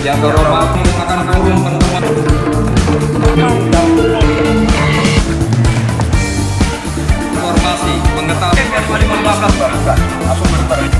Yang terhormat akan turun pertemuan informasi pengetahuan 2015 bukan langsung berbareng.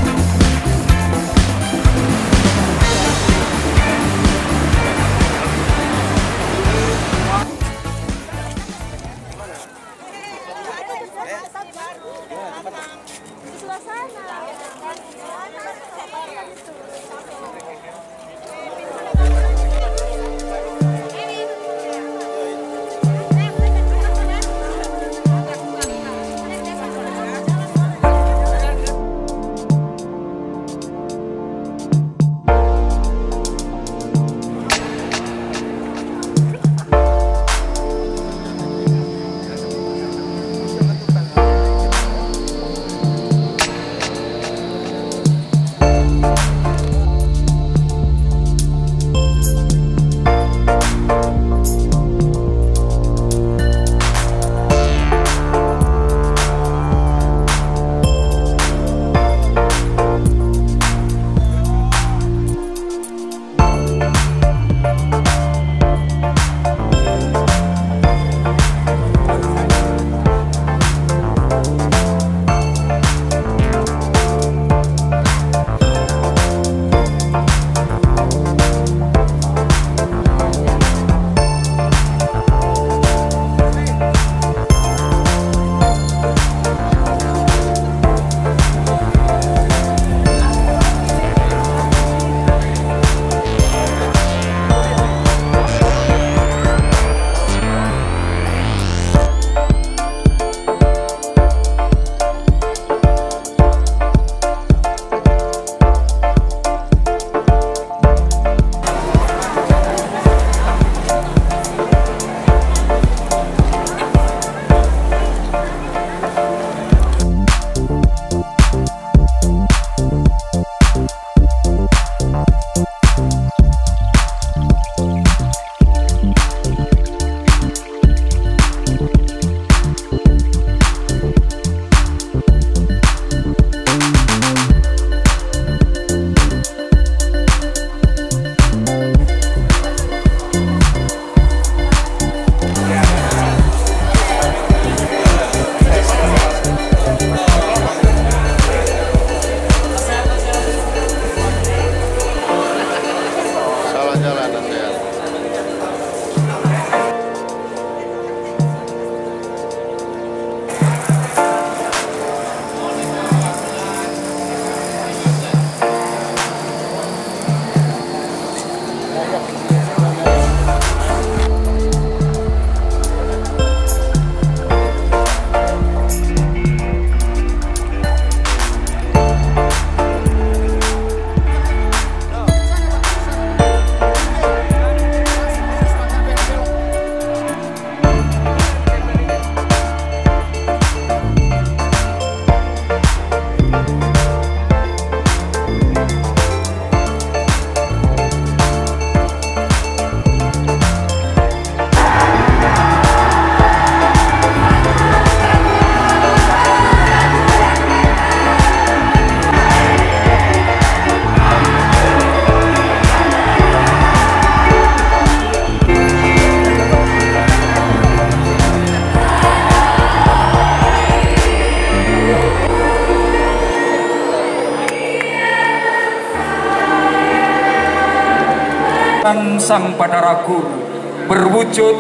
Sang Batara Guru berwujud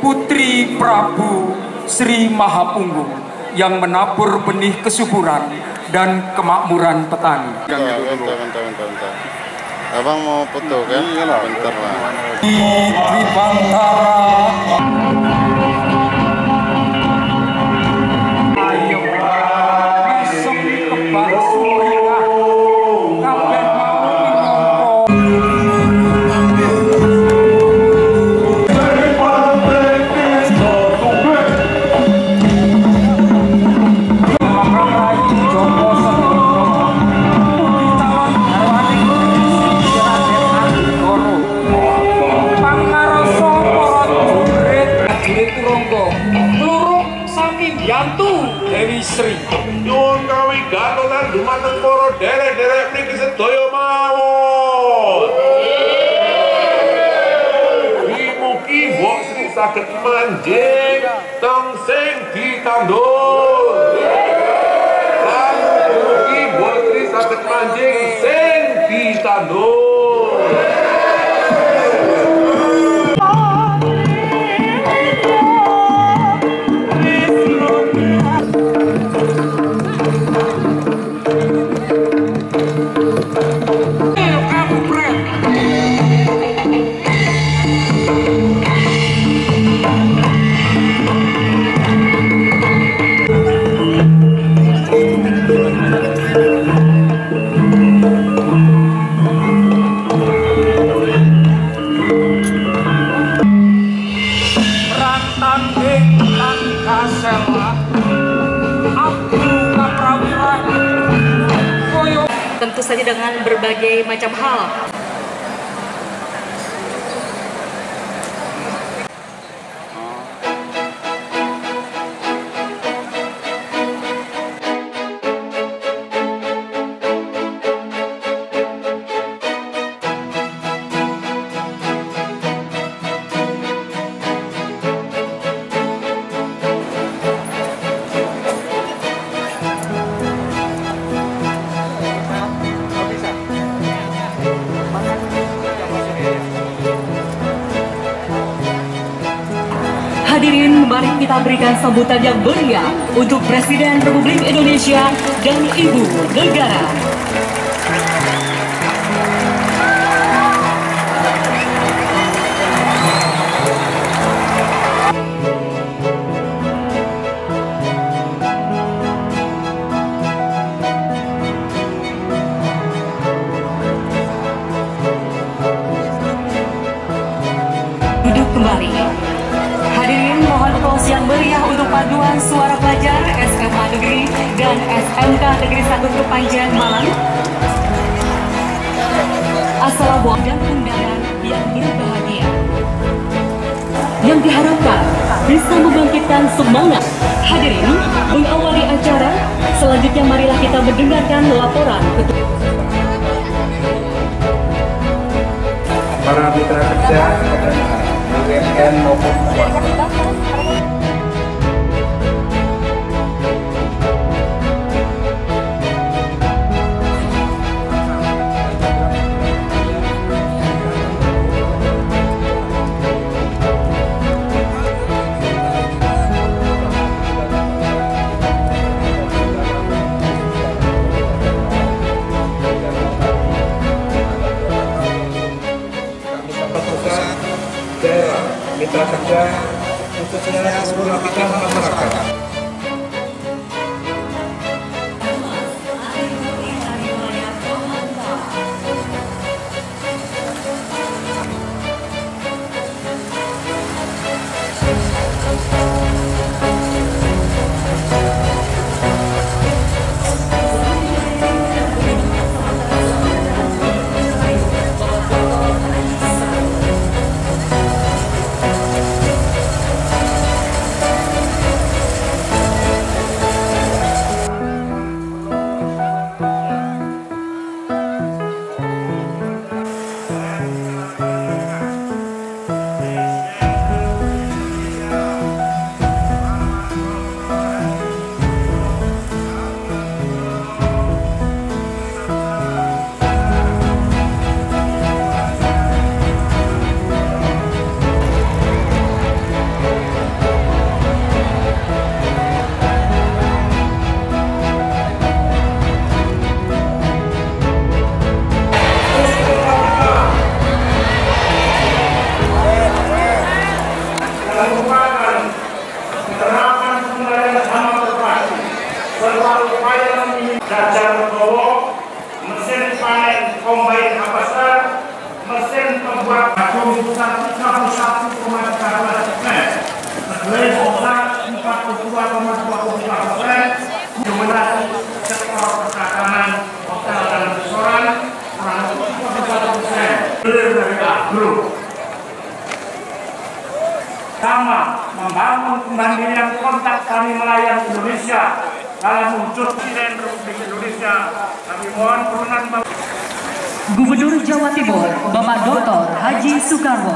Putri Prabu Sri Mahapunggung yang menabur benih kesuburan dan kemakmuran petani. Bentar. Abang mau foto kan? Bentar lah. Di Tribantara. Ayo besok kebak suringah kabeh mau saged manjing teng sing ditandur. Lan mugi Boltri saged manjing sing ditandur. Tentu saja dengan berbagai macam hal. Hadirin, mari kita berikan sambutan yang meriah untuk Presiden Republik Indonesia dan Ibu Negara. Duduk kembali. Hadirin, mohon aplaus yang meriah untuk paduan suara pelajar SMA Negeri dan SMK Negeri 1 Kepanjen Malang. Assalamualaikum dan undangan yang berbahagia. Yang diharapkan bisa membangkitkan semangat. Hadirin, mengawali acara, selanjutnya marilah kita mendengarkan laporan ketua. Para mitra kerja BUMN maupun daerah, mitra kerja, khususnya seluruh lapisan masyarakat. Jajar Bowo, mesin panen kombain Havasar, mesin pembuat jagung 151,13%, kedelai bola 42,25%, dominasi sektor perdagangan, hotel dan restoran kurang lebih 41%. Belum. Sama membangun kembalian kontak kami nelayan Indonesia dalam wujud Presiden Republik Indonesia. Kami mohon turunan Gubernur Jawa Timur, Bapak Dr. Haji Soekarwo.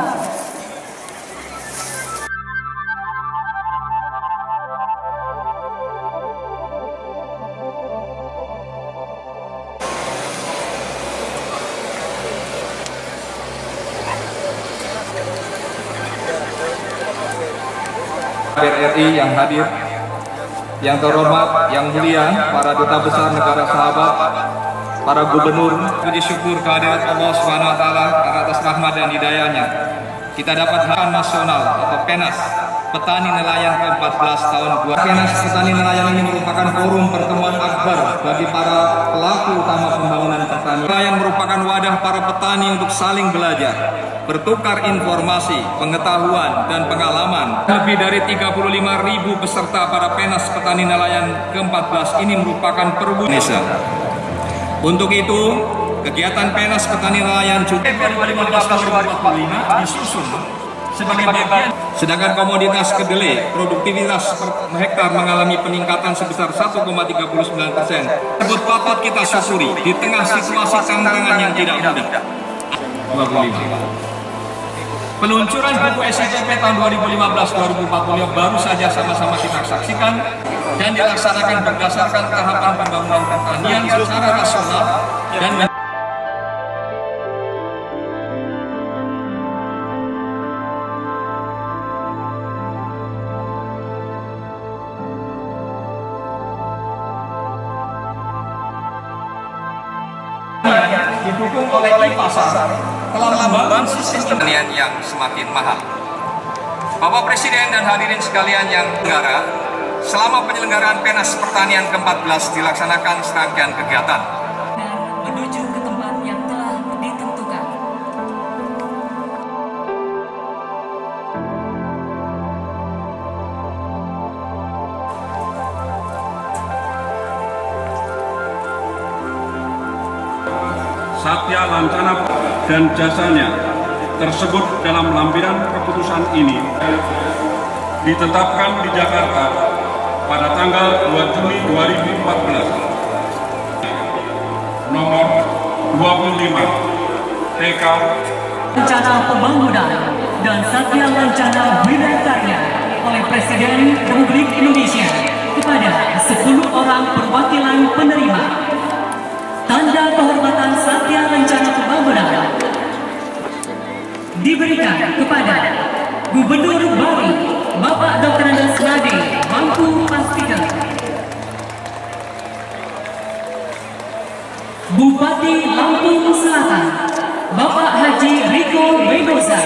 RRI yang hadir, yang terhormat, yang mulia, para duta besar negara sahabat, para gubernur, puji syukur kehadirat Allah Subhanahu wa taala atas rahmat dan hidayahnya. Kita dapat Harian Nasional atau PENAS Petani Nelayan ke-14 tahun 2000. PENAS Petani Nelayan ini merupakan forum pertemuan akbar bagi para pelaku utama pembangunan pertanian. Nelayan merupakan wadah para petani untuk saling belajar, bertukar informasi, pengetahuan, dan pengalaman. Lebih dari 35.000 peserta pada PENAS Petani Nelayan ke-14 ini merupakan perwujudan Indonesia. Untuk itu, kegiatan PENAS Petani Nelayan juga 2015-2045 disusun sebagai bagian. Sedangkan komoditas kedelai, produktivitas per hektar mengalami peningkatan sebesar 1,39%. Tersebut patut kita syukuri di tengah situasi tantangan yang tidak mudah. 25. Peluncuran buku SIPP tahun 2015-2045 baru saja sama-sama kita saksikan dan dilaksanakan berdasarkan tahapan pembangunan pertanian secara rasional dan didukung oleh pasar telah membangun sistem pertanian yang semakin mahal. Bapak Presiden dan hadirin sekalian yang negara, selama penyelenggaraan PENAS Pertanian ke-14 dilaksanakan serangkaian kegiatan. Menuju ke tempat yang telah ditentukan. Satya Lancana dan jasanya tersebut dalam lampiran keputusan ini ditetapkan di Jakarta pada tanggal 2 Juni 2014 nomor 25 TK Rencana Pembangunan dan Satya Lancana Binakarya oleh Presiden Republik Indonesia kepada 10 orang perwakilan penerima. Tanda kehormatan Satya Lancana Pembangunan diberikan kepada Gubernur Bali Bapak Dr. Andes Nadi Mampu Pastikan, Bupati Lampung Selatan Bapak Haji Riko Mendoza,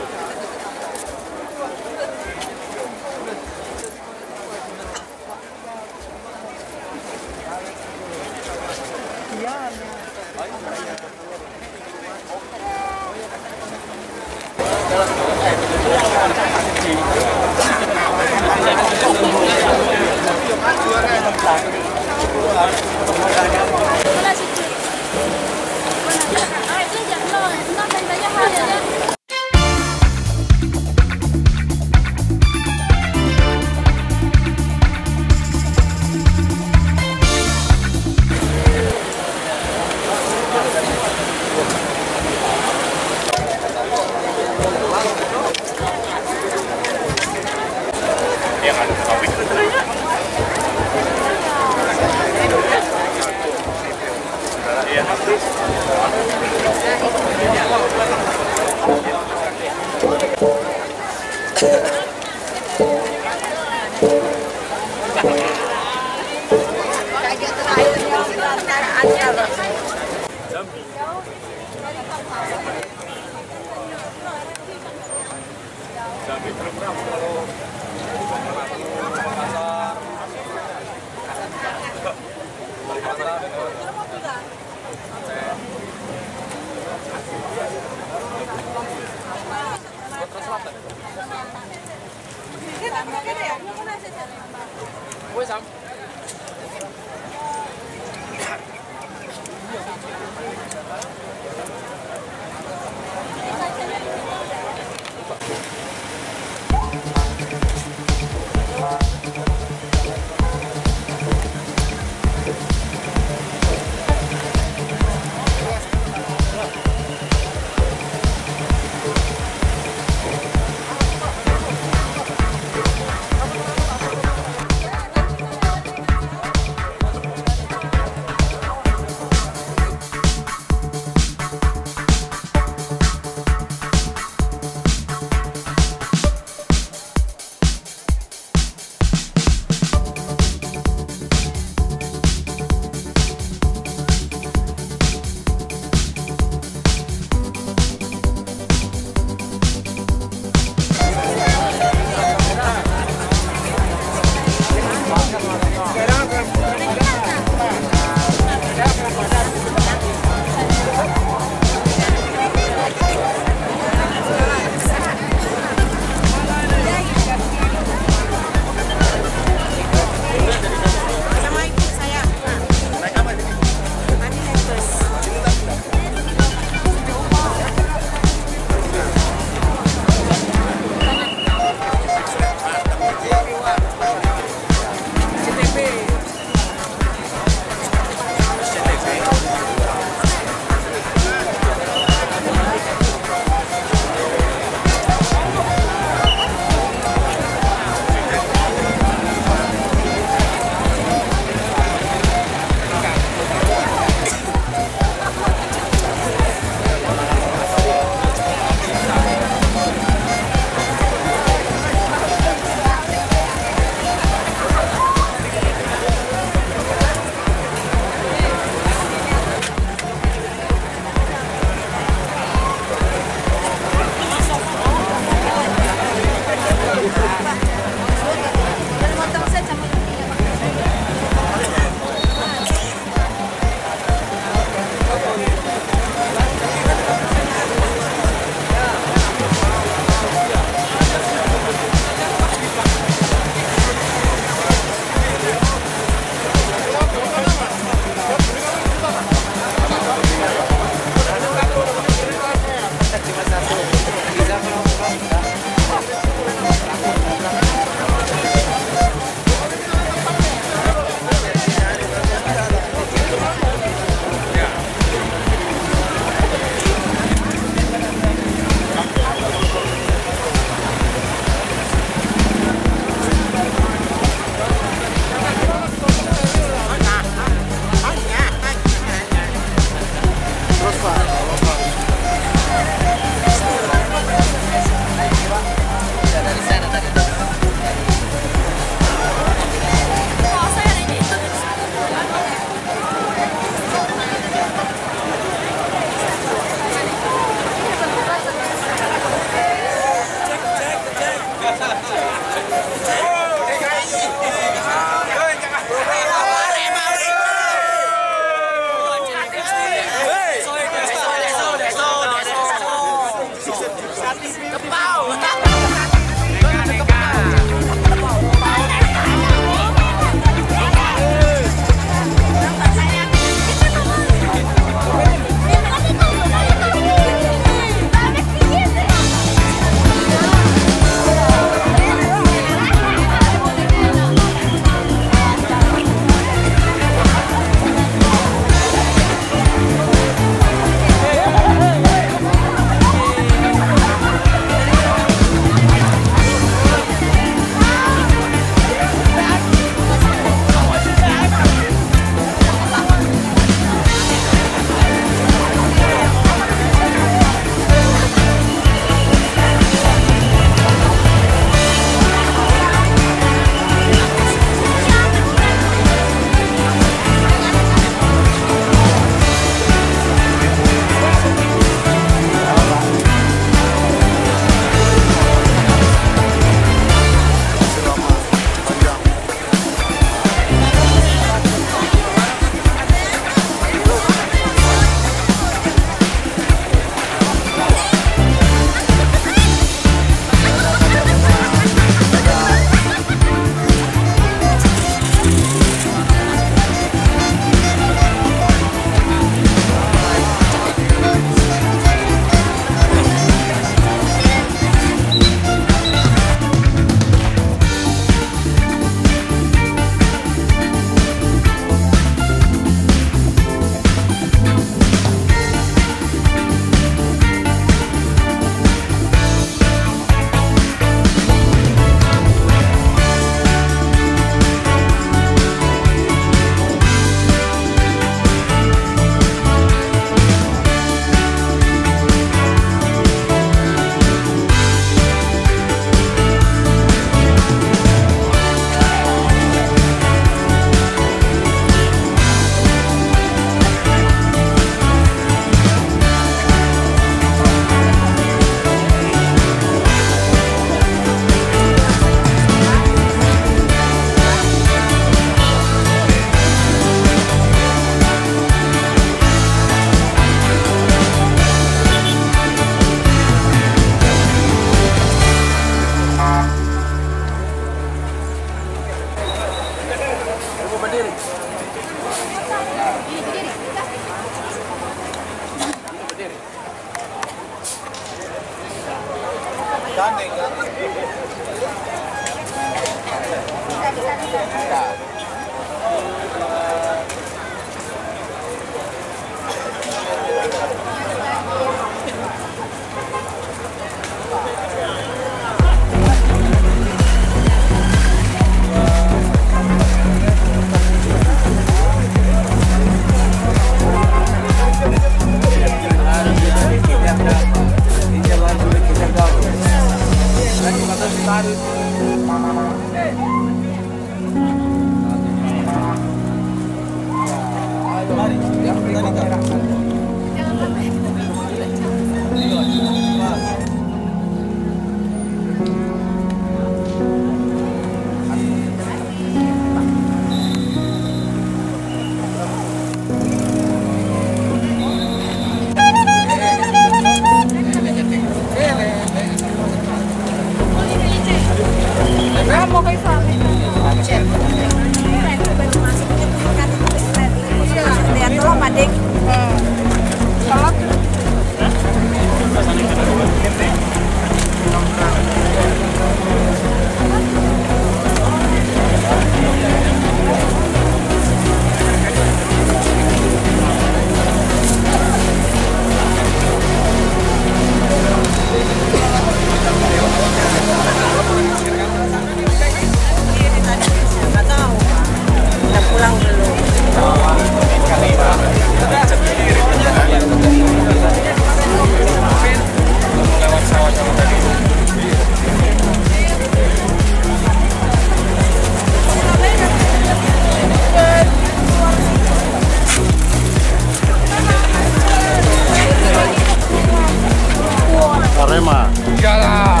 Arema. Jalan.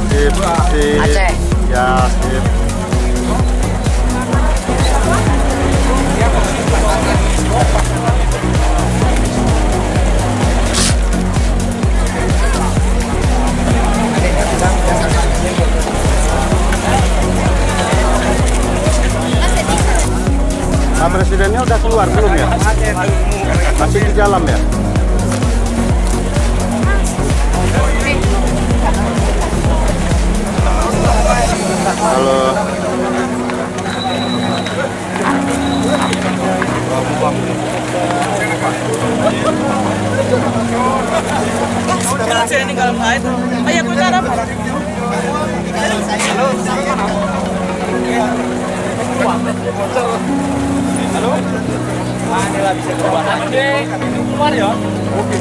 Sip. Aceh. Ya, sip. Pak Presidennya udah keluar belum ya? Masih di dalam ya? Halo. Ini kalau nggak itu, ayo gue garap. Halo. Mana lah bisa keluar? Keluar ya? Oke.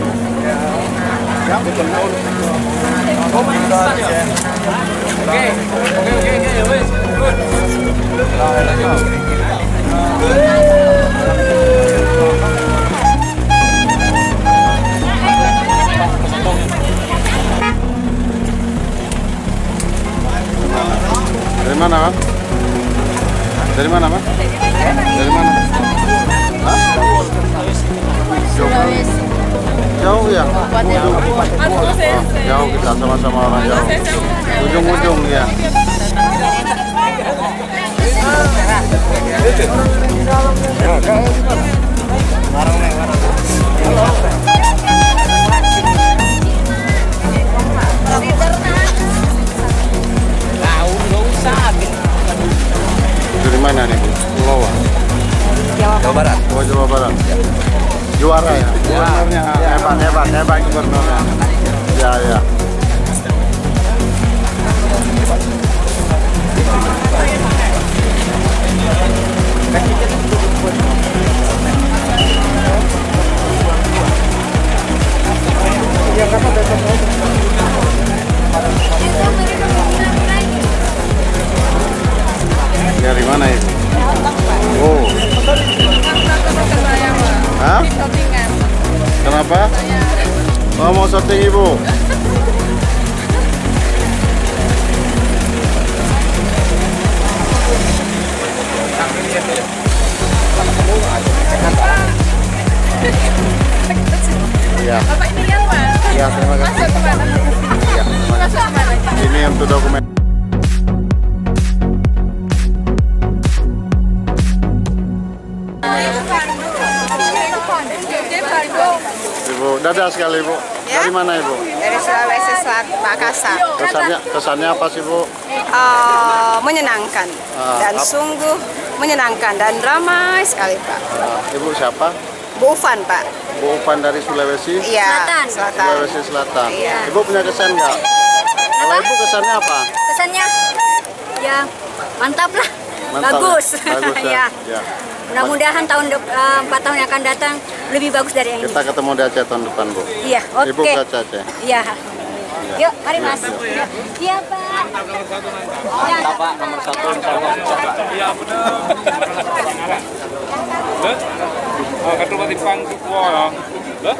Ya, betul. Oh, main instan ya? Oke, ya wes. Good. Dari mana, Pak? Dari mana, Pak? Dari mana? Hah? Jauh ya? Jauh kita sama-sama orang jauh. Ujung-ujung ya. Dari mana nih, Bu? Pulau Jawa Barat. Oh, Jawa Barat. Juara ya? Gubernurnya hebat gubernurnya. Ya. Dari mana itu? Oh. Hah? Kenapa? Oh, mau syuting Ibu? Ya. Bapak ini yang mana? Ya, terima kasih. Masuk kemana? Ya, Masuk kemana? ini untuk dokumen. Ibu, dadah sekali Ibu. Ya? Dari mana Ibu? Dari Sulawesi Selatan. Makassar. Kesannya apa sih Bu? Menyenangkan dan sungguh menyenangkan dan ramai sekali Pak. Ibu siapa? Bu Ufan Pak. Bu Ufan dari Sulawesi? Iya, Selatan. Sulawesi Selatan. Iya. Ibu punya kesan nggak? Kalau Ibu kesannya apa? Kesannya ya mantap lah. Mantap, bagus. Bagus ya. Ya. Mudah-mudahan 4 tahun yang akan datang lebih bagus dari yang ini. Kita ketemu di Aceh tahun depan Bu. Iya, oke. Ibu ke Aceh. Iya. Yuk, mari Mas. Iya Pak. Mantap Pak, nomor 1 insya Allah sukses Pak. Iya benar. Kan rumah tipang tua ya.